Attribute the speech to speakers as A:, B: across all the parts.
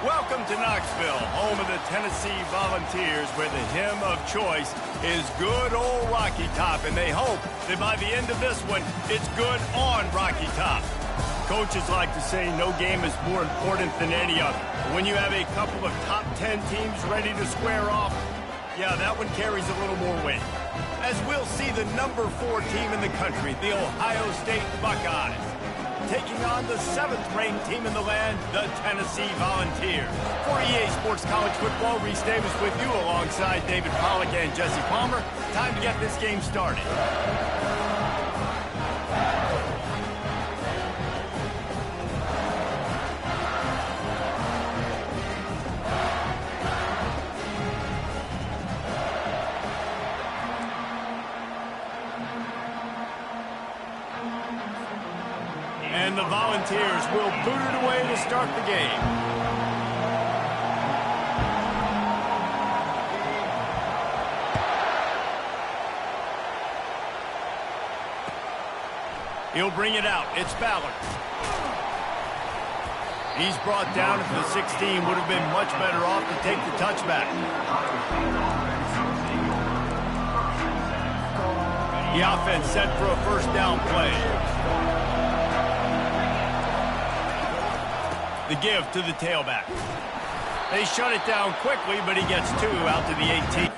A: Welcome to Knoxville, home of the Tennessee Volunteers, where the hymn of choice is good old Rocky Top, and they hope that by the end of this one, it's good on Rocky Top. Coaches like to say no game is more important than any other. But when you have a couple of top 10 teams ready to square off, yeah, that one carries a little more weight. As we'll see the number 4 team in the country, the Ohio State Buckeyes, taking on the 7th-ranked team in the land, the Tennessee Volunteers. For EA Sports College Football, Reese Davis with you alongside David Pollack and Jesse Palmer. Time to get this game started. And the Volunteers will boot it away to start the game. He'll bring it out. It's Ballard. He's brought down at the 16. Would have been much better off to take the touchback. The offense set for a first down play. The give to the tailback. They shut it down quickly, but he gets 2 out to the 18.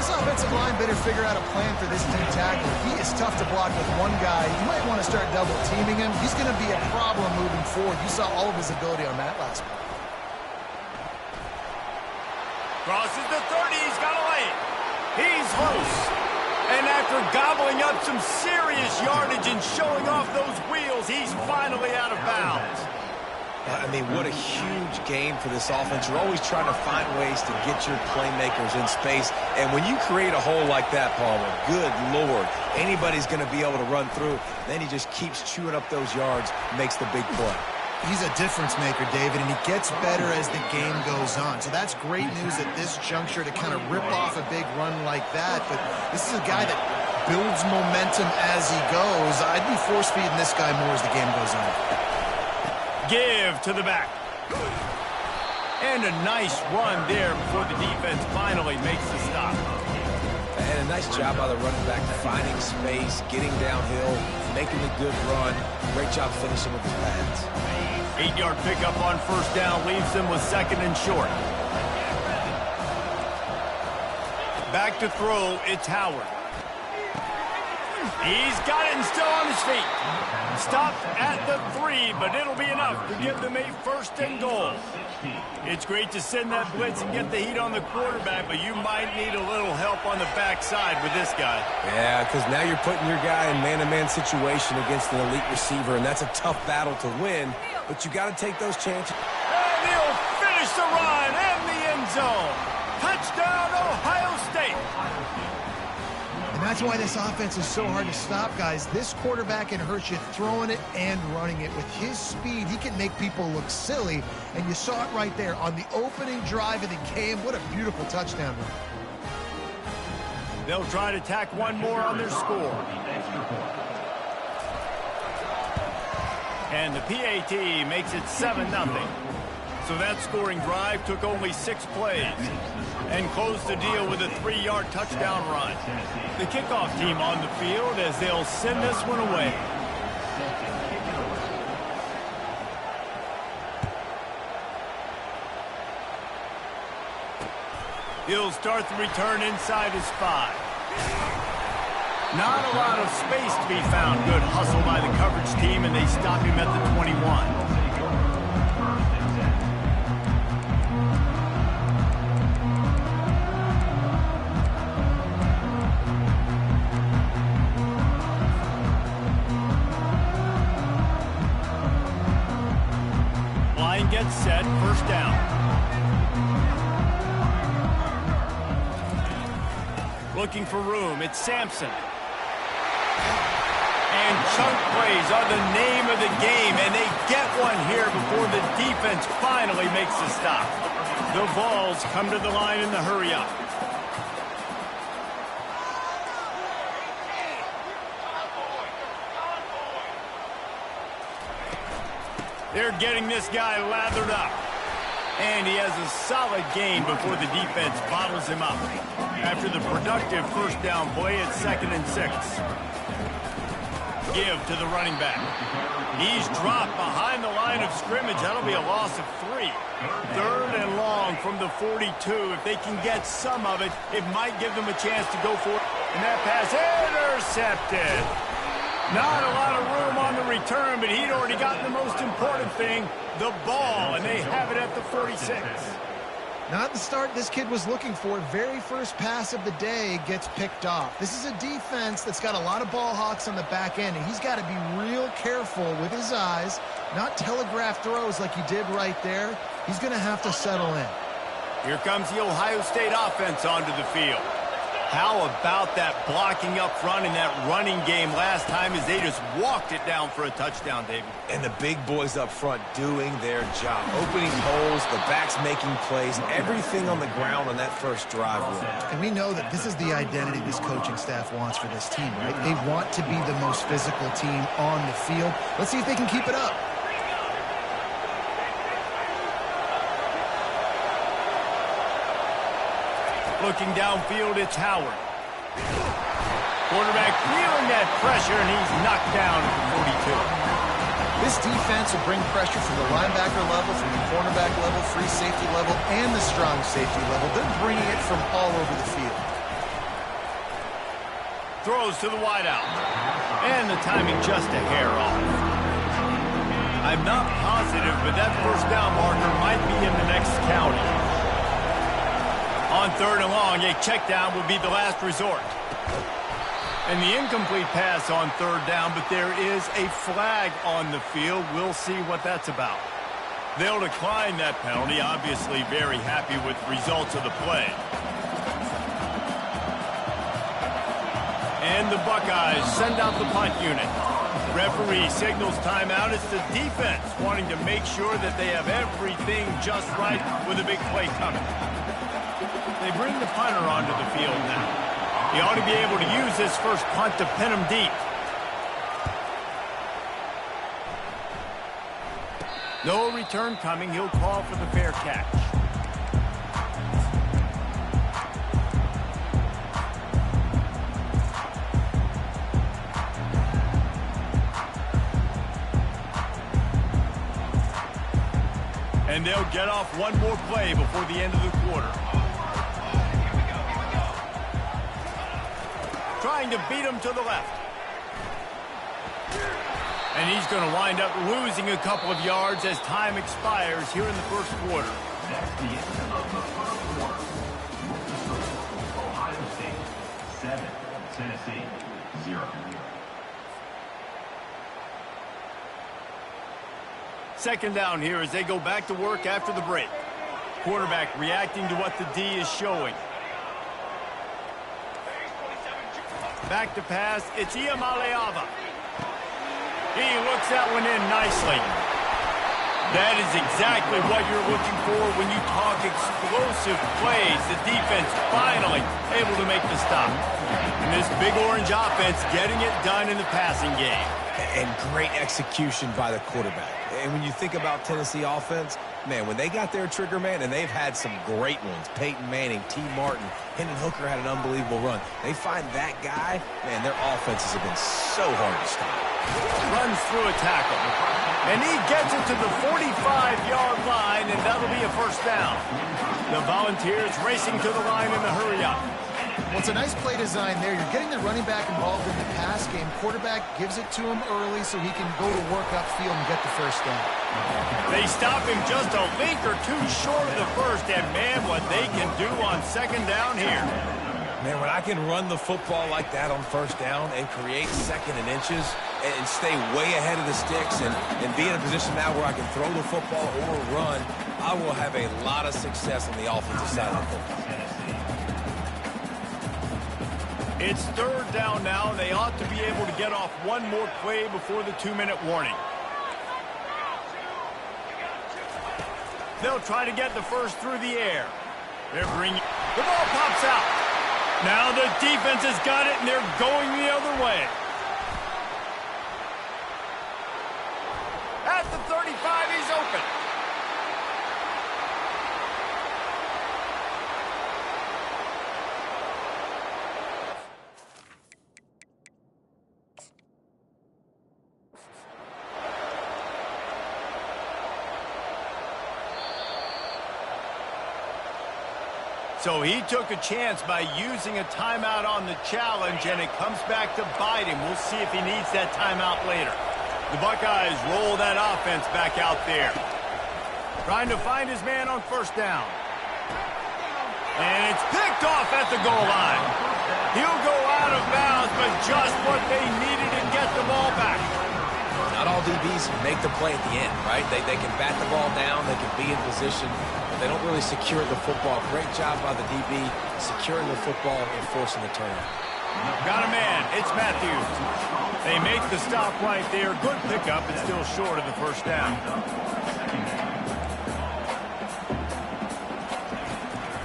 B: Offensive line better figure out a plan for this new tackle. He is tough to block with one guy. You might want to start double teaming him. He's going to be a problem moving forward. You saw all of his ability on that last one.
A: Crosses the 30. He's got a lane. He's loose. And after gobbling up some serious yardage and showing off those wheels, he's finally out of bounds.
C: I mean, what a huge game for this offense. You're always trying to find ways to get your playmakers in space. And when you create a hole like that, Palmer, good Lord, anybody's going to be able to run through. Then he just keeps chewing up those yards, makes the big play.
B: He's a difference maker, David, and he gets better as the game goes on. So that's great news at this juncture to kind of rip off a big run like that. But this is a guy that builds momentum as he goes. I'd be force-feeding this guy more as the game goes on.
A: Give to the back. And a nice run there before the defense finally makes the stop.
C: And a nice job by the running back finding space, getting downhill, making a good run. Great job finishing with his pads.
A: 8-yard pickup on first down leaves him with 2nd and short. Back to throw, it's Howard. He's got it and still on his feet. Stopped at the 3, but it'll be enough to give them a 1st and goal. It's great to send that blitz and get the heat on the quarterback, but you might need a little help on the backside with this guy.
C: Yeah, because now you're putting your guy in man-to-man situation against an elite receiver, and that's a tough battle to win, but you got to take those chances.
A: And he'll finish the run in the end zone. Touchdown, Ohio State.
B: And that's why this offense is so hard to stop, guys. This quarterback can hurt you throwing it and running it. With his speed, he can make people look silly. And you saw it right there on the opening drive of the game. What a beautiful touchdown run.
A: They'll try to tack one more on their score. And the PAT makes it 7-0. So that scoring drive took only 6 plays and closed the deal with a 3-yard touchdown run. The kickoff team on the field as they'll send this one away. He'll start the return inside his 5. Not a lot of space to be found. Good hustle by the coverage team, and they stop him at the 21. Gets set, first down. Looking for room, it's Sampson. And chunk plays are the name of the game, and they get one here before the defense finally makes the stop. The Vols come to the line in the hurry-up. They're getting this guy lathered up. And he has a solid gain before the defense bottles him up. After the productive first down play at 2nd and 6. Give to the running back. He's dropped behind the line of scrimmage. That'll be a loss of 3. 3rd and long from the 42. If they can get some of it, it might give them a chance to go for it. And that pass intercepted. Not a lot of room on the return, but he'd already gotten the most important thing, the ball, and they have it at the 46.
B: Not the start this kid was looking for. Very first pass of the day gets picked off. This is a defense that's got a lot of ball hawks on the back end, and he's got to be real careful with his eyes, not telegraph throws like he did right there. He's going to have to settle in.
A: Here comes the Ohio State offense onto the field. How about that blocking up front in that running game last time as they just walked it down for a touchdown, David?
C: And the big boys up front doing their job. Opening holes, the backs making plays, everything on the ground on that first drive.
B: And we know that this is the identity this coaching staff wants for this team, right? They want to be the most physical team on the field. Let's see if they can keep it up.
A: Looking downfield, it's Howard. Quarterback feeling that pressure, and he's knocked down at the 42.
B: This defense will bring pressure from the linebacker level, from the cornerback level, free safety level, and the strong safety level. They're bringing it from all over the field.
A: Throws to the wideout. And the timing just a hair off. I'm not positive, but that first down marker might be in the next county. On 3rd and long, a check down would be the last resort. And the incomplete pass on 3rd down, but there is a flag on the field. We'll see what that's about. They'll decline that penalty, obviously very happy with the results of the play. And the Buckeyes send out the punt unit. Referee signals timeout. It's the defense wanting to make sure that they have everything just right with a big play coming. They bring the punter onto the field now. He ought to be able to use this first punt to pin him deep. No return coming. He'll call for the fair catch. And they'll get off one more play before the end of the quarter. Trying to beat him to the left. And he's going to wind up losing a couple of yards as time expires here in the first quarter.
D: That's the end of the first quarter. Ohio State 7, Tennessee 0.
A: Second down here as they go back to work after the break. Quarterback reacting to what the D is showing. Back to pass, it's Iamaleava. He looks that one in nicely. That is exactly what you're looking for when you talk explosive plays. The defense finally able to make the stop. And this big orange offense getting it done in the passing game.
C: And great execution by the quarterback. And when you think about Tennessee offense, man, when they got their trigger man, and they've had some great ones, Peyton Manning, T. Martin, Hendon Hooker had an unbelievable run. They find that guy, man, their offenses have been so hard to stop.
A: Runs through a tackle. And he gets it to the 45-yard line, and that'll be a first down. The Volunteers racing to the line in the hurry-up.
B: Well, it's a nice play design there. You're getting the running back involved in the pass game. Quarterback gives it to him early so he can go to work upfield and get the first down.
A: They stop him just a link or two short of the first, and man, what they can do on second down here.
C: Man, when I can run the football like that on first down and create second and inches and stay way ahead of the sticks and be in a position now where I can throw the football or run, I will have a lot of success on the offensive side of the football.
A: It's third down now, and they ought to be able to get off one more play before the 2-minute warning. They'll try to get the first through the air. The ball pops out. Now the defense has got it, and they're going the other way. At the 35, he's open. So he took a chance by using a timeout on the challenge, and it comes back to bite him. We'll see if he needs that timeout later. The Buckeyes roll that offense back out there. Trying to find his man on first down. And it's picked off at the goal line. He'll go out of bounds, but just what they needed to get the ball back.
C: Not all DBs make the play at the end, right? They can bat the ball down, they can be in position, but they don't really secure the football. Great job by the DB securing the football and forcing the turnover.
A: Got a man. It's Matthews. They make the stop right there. Good pickup, but still short of the first down.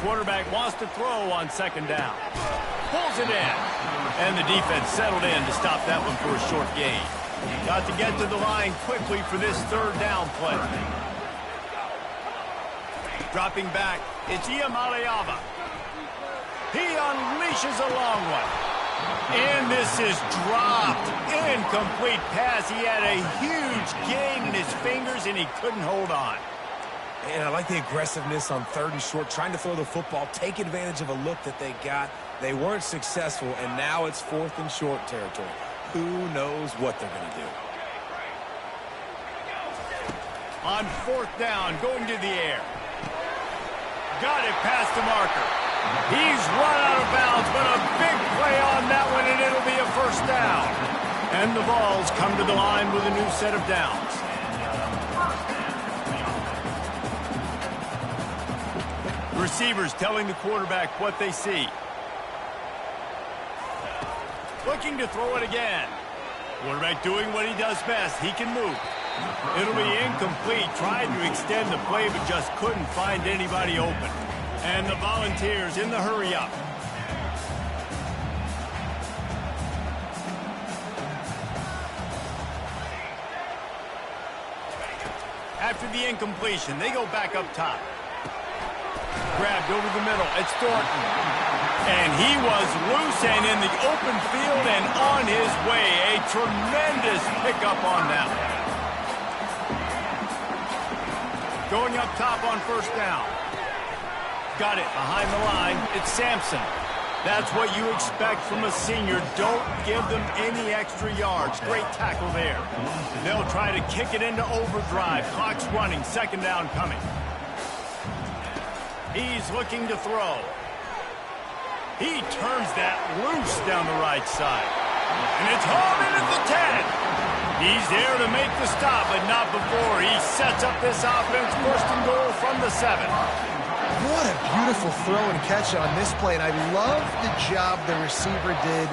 A: Quarterback wants to throw on second down. Pulls it in. And the defense settled in to stop that one for a short gain. Got to get to the line quickly for this third down play. Dropping back, it's Iamaleava. He unleashes a long one. And this is dropped. Incomplete pass. He had a huge gain in his fingers, and he couldn't hold on.
C: And I like the aggressiveness on third and short, trying to throw the football, take advantage of a look that they got. They weren't successful, and now it's fourth and short territory. Who knows what they're going to do?
A: On fourth down, going to the air. Got it past the marker. He's run out of bounds, but a big play on that one, and it'll be a first down. And the Vols come to the line with a new set of downs. Receivers telling the quarterback what they see. Looking to throw it again. Quarterback doing what he does best. He can move. It'll be incomplete. Tried to extend the play, but just couldn't find anybody open. And the Volunteers in the hurry-up. After the incompletion, they go back up top. Grabbed over the middle. It's Thornton. And he was loose and in the open field and on his way. A tremendous pickup on that one. Going up top on first down. Got it behind the line. It's Sampson. That's what you expect from a senior. Don't give them any extra yards. Great tackle there. They'll try to kick it into overdrive. Clock's running. Second down coming. He's looking to throw. He turns that loose down the right side. And it's home in at the 10. He's there to make the stop, but not before he sets up this offense. First and goal from the 7.
B: What a beautiful throw and catch on this play, and I love the job the receiver did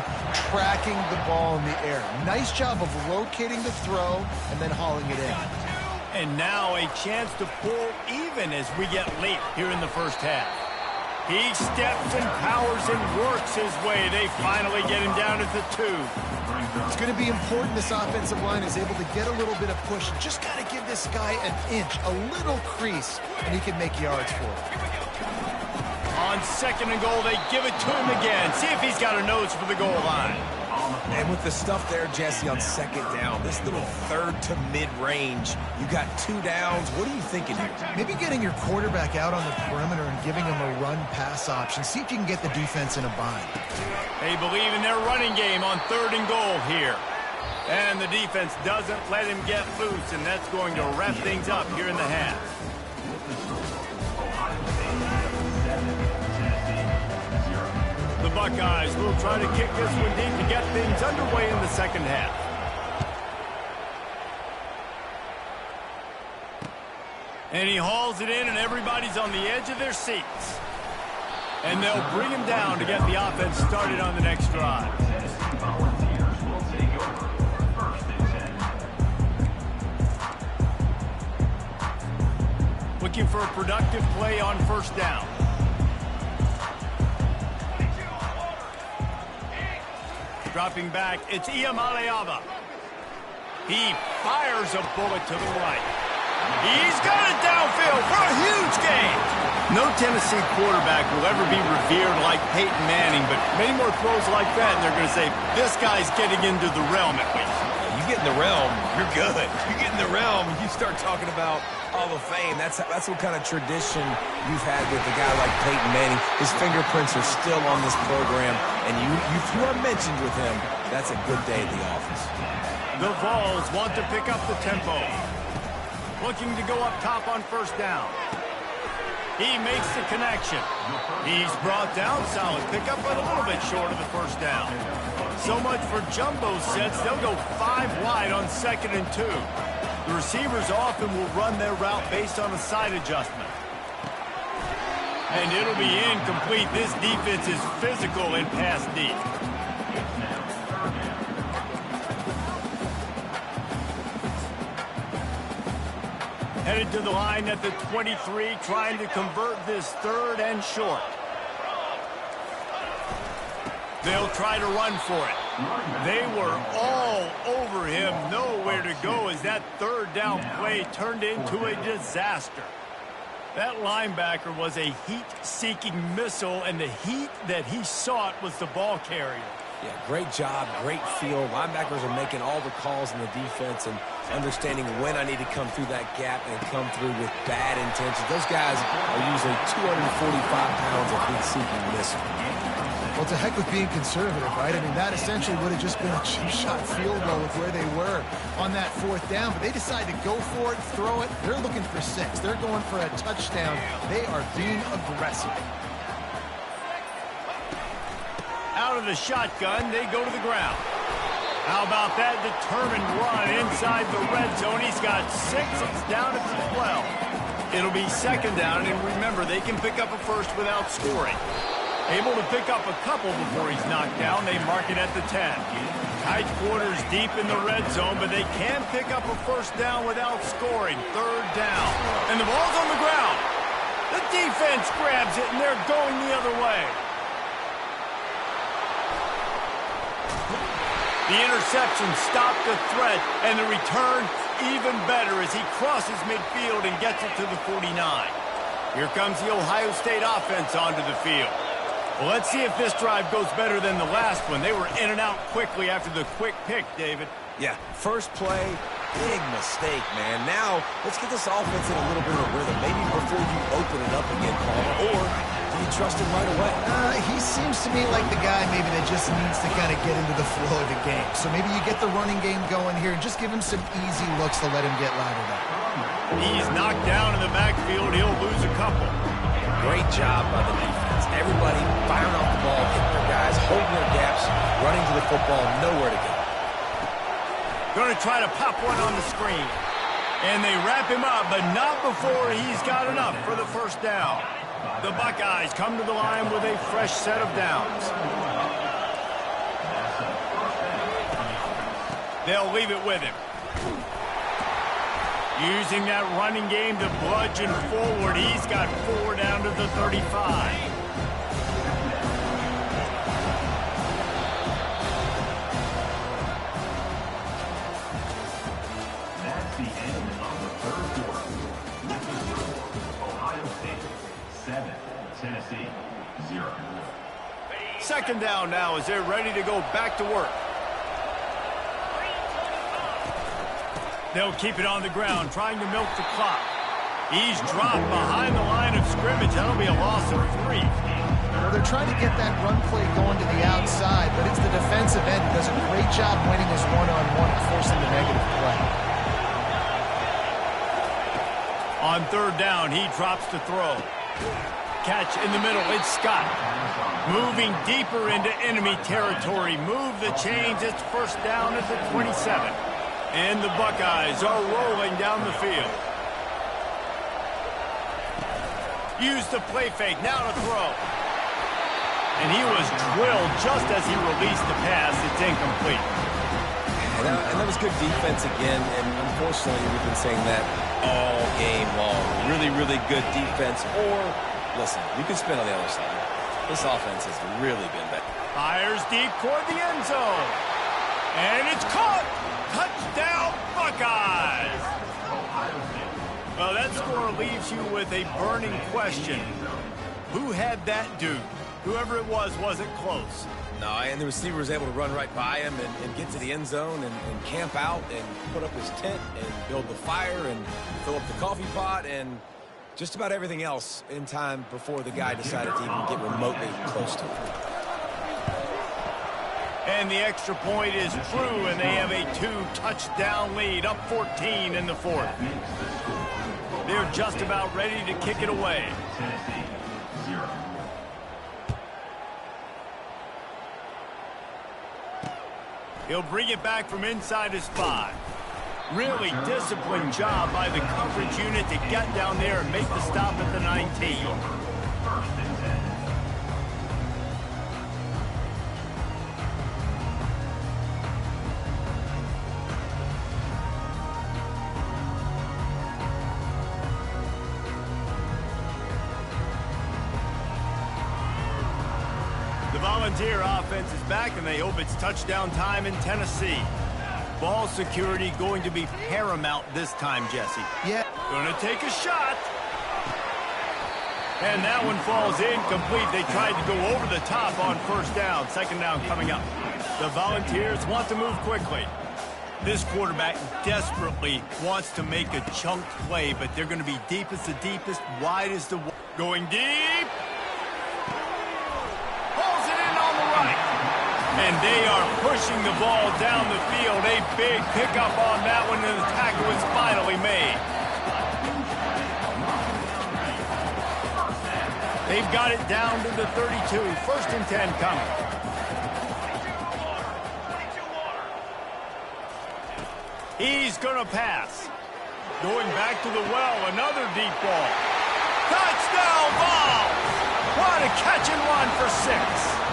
B: tracking the ball in the air. Nice job of locating the throw and then hauling it in.
A: And now a chance to pull even as we get late here in the first half. He steps and powers and works his way. They finally get him down at the 2.
B: It's going to be important this offensive line is able to get a little bit of push. Just got to give this guy an inch, a little crease, and he can make yards for it.
A: On second and goal, they give it to him again. See if he's got a nose for the goal line.
C: And with the stuff there, Jesse, on second down, this little third to mid-range, you got 2 downs. What are you thinking here?
B: Maybe getting your quarterback out on the perimeter and giving him a run-pass option. See if you can get the defense in a bind.
A: They believe in their running game on third and goal here. And the defense doesn't let him get loose, and that's going to wrap things up here in the half. The Buckeyes will try to kick this one deep to get things underway in the second half. And he hauls it in, and everybody's on the edge of their seats. And they'll bring him down to get the offense started on the next drive.
D: Tennessee Volunteers will take over. 1st and 10.
A: Looking for a productive play on 1st down. Dropping back, it's Iamaleava. He fires a bullet to the right. He's got it downfield for a huge gain. No Tennessee quarterback will ever be revered like Peyton Manning, but many more throws like that, and they're going to say, this guy's getting into the realm at least.
C: You get in the realm, you're good. You get in the realm, you start talking about Hall of Fame. That's what kind of tradition you've had with a guy like Peyton Manning. His fingerprints are still on this program, and if you are mentioned with him, that's a good day at the office.
A: The Vols want to pick up the tempo. Looking to go up top on 1st down. He makes the connection. He's brought down, solid pickup, but a little bit short of the 1st down. So much for jumbo sets. They'll go 5 wide on 2nd and 2. The receivers often will run their route based on a side adjustment. And it'll be incomplete. This defense is physical in pass deep. Headed to the line at the 23, trying to convert this 3rd and short. They'll try to run for it. They were all over him, nowhere to go as that 3rd down play turned into a disaster. That linebacker was a heat-seeking missile, and the heat that he sought was the ball carrier.
C: Yeah, great job, great feel. Linebackers are making all the calls in the defense and understanding when I need to come through that gap and come through with bad intentions. Those guys are usually 245 pounds of heat-seeking missile.
B: Well, to heck with being conservative, right? I mean, that essentially would have just been a cheap-shot field goal with where they were on that 4th down. But they decided to go for it, throw it. They're looking for 6. They're going for a touchdown. They are being aggressive.
A: Out of the shotgun, they go to the ground. How about that determined run inside the red zone? He's got 6. It's down at the 12. It'll be 2nd down, and remember, they can pick up a 1st without scoring. Able to pick up a couple before he's knocked down. They mark it at the 10. Tight quarters deep in the red zone, but they can pick up a 1st down without scoring. 3rd down. And the ball's on the ground. The defense grabs it, and they're going the other way. The interception stopped the threat, and the return even better as he crosses midfield and gets it to the 49. Here comes the Ohio State offense onto the field. Well, let's see if this drive goes better than the last one. They were in and out quickly after the quick pick, David.
C: Yeah, first play, big mistake, man. Now, let's get this offense in a little bit of rhythm. Maybe before you open it up again, Paul, or do you trust him right away?
B: He seems to me like the guy maybe that just needs to kind of get into the flow of the game. So maybe you get the running game going here and just give him some easy looks to let him get louder up.
A: He's knocked down in the backfield. He'll lose a couple.
C: Great job by the defense. Everybody firing off the ball, hitting their guys, holding their gaps, running to the football, nowhere to go.
A: Going to try to pop one on the screen. And they wrap him up, but not before he's got enough for the 1st down. The Buckeyes come to the line with a fresh set of downs. They'll leave it with him. Using that running game to bludgeon forward. He's got 4 down to the 35.
D: That's the end of the 3rd quarter. This is your score. Ohio State 7, Tennessee 0.
A: 2nd down now as they're ready to go back to work. They'll keep it on the ground, trying to milk the clock. He's dropped behind the line of scrimmage. That'll be a loss of 3.
B: Well, they're trying to get that run play going to the outside, but it's the defensive end who does a great job winning his one-on-one and forcing the negative play.
A: On 3rd down, he drops to throw. Catch in the middle. It's Scott. Moving deeper into enemy territory. Move the chains. It's 1st down at the 27. And the Buckeyes are rolling down the field. Use the play fake. Now to throw. And he was drilled just as he released the pass. It's incomplete.
C: And that was good defense again, and unfortunately we've been saying that all game long. Really, really good defense. Or, listen, you can spin on the other side. This offense has really been better.
A: Fires deep toward the end zone. And it's caught. Touchdown, Buckeyes. Well, that score leaves you with a burning question. Who had that dude? Whoever it was wasn't close.
C: No, and the receiver was able to run right by him and get to the end zone and camp out and put up his tent and build the fire and fill up the coffee pot and just about everything else in time before the guy decided to even get remotely close to him.
A: And the extra point is true, and they have a 2-touchdown lead, up 14 in the fourth. They're just about ready to kick it away.
D: Tennessee, 0.
A: He'll bring it back from inside his 5. Really disciplined job by the coverage unit to get down there and make the stop at the 19.
D: First and 10.
A: The Volunteer offense is back, and they hope it's touchdown time in Tennessee. Ball security going to be paramount this time, Jesse.
B: Yeah.
A: Gonna take a shot. And that one falls incomplete. They tried to go over the top on first down. Second down coming up. The Volunteers want to move quickly. This quarterback desperately wants to make a chunk play, but they're going to be deep as the deepest, wide as the... Going deep. Pulls it in on the right. And they are pushing the ball down the field. A big pickup on that one, and the tackle was finally made. They've got it down to the 32. First and 10 coming. He's going to pass. Going back to the well, another deep ball. Touchdown ball! What a catch and run for 6.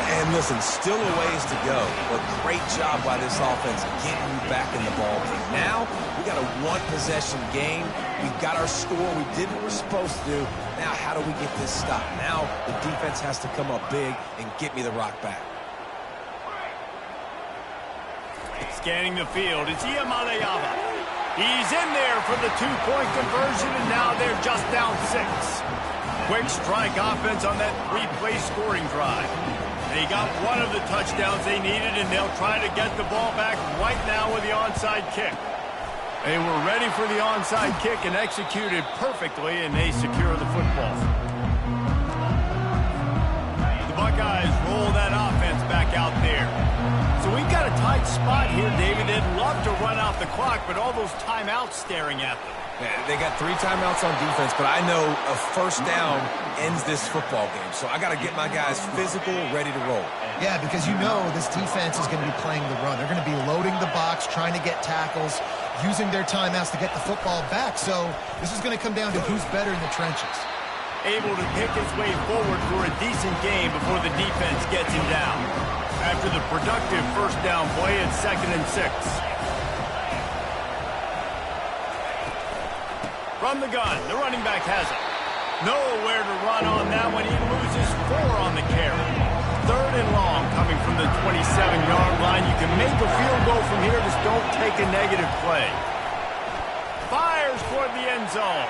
C: And listen, still a ways to go, but great job by this offense getting you back in the ball game. Now, we got a one-possession game. We've got our score. We did what we're supposed to do. Now, how do we get this stopped? Now, the defense has to come up big and get me the rock back.
A: Scanning the field, it's Iamaleava. He's in there for the two-point conversion, and now they're just down 6. Quick strike offense on that 3-play scoring drive. They got one of the touchdowns they needed, and they'll try to get the ball back right now with the onside kick. They were ready for the onside kick and executed perfectly, and they secure the football. The Buckeyes roll that offense back out there. So we've got a tight spot here, David. They'd love to run out the clock, but all those timeouts staring at them.
C: Yeah, they got 3 timeouts on defense, but I know a first down ends this football game. So I got to get my guys physical, ready to roll.
B: Yeah, because you know this defense is going to be playing the run. They're going to be loading the box, trying to get tackles, using their timeouts to get the football back. So this is going to come down to who's better in the trenches.
A: Able to pick his way forward for a decent game before the defense gets him down. After the productive first down play, it's 2nd and 6. From the gun, the running back has it. Nowhere to run on that one. He loses 4 on the carry. 3rd and long coming from the 27-yard line. You can make a field goal from here. Just don't take a negative play. Fires toward the end zone.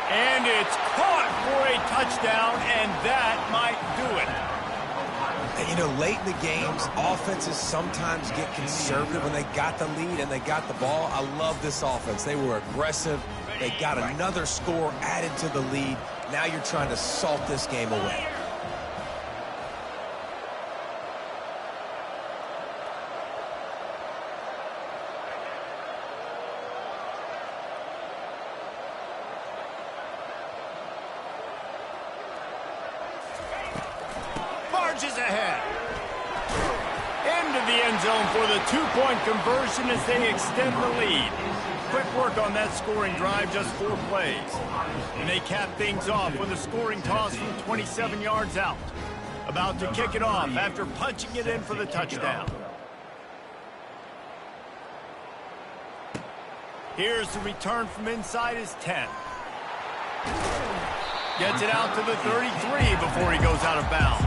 A: And it's caught for a touchdown, and that might do it.
C: And, you know, late in the games, offenses sometimes get conservative when they got the lead and they got the ball. I love this offense. They were aggressive. They got another score added to the lead. Now you're trying to salt this game away.
A: Barges ahead. Into the end zone for the 2-point conversion as they extend the lead. quick work on that scoring drive, just 4 plays. And they cap things off with a scoring toss from 27 yards out. About to kick it off after punching it in for the touchdown. Here's the return from inside his 10. Gets it out to the 33 before he goes out of bounds.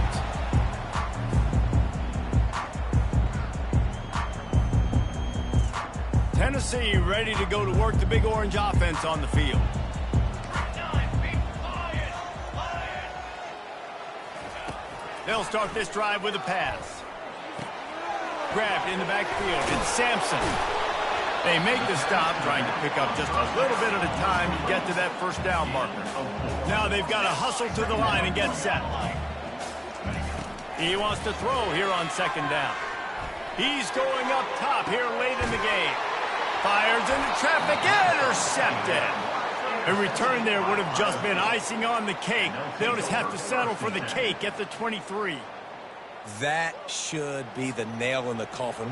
A: Tennessee ready to go to work the Big Orange offense on the field. They'll start this drive with a pass. Grabbed in the backfield. It's Sampson. They make the stop, trying to pick up just a little bit at a time to get to that first down marker. Now they've got to hustle to the line and get set. He wants to throw here on second down. He's going up top here late in the game. Fires into traffic, intercepted. A return there would have just been icing on the cake. They'll just have to settle for the cake at the 23.
C: That should be the nail in the coffin.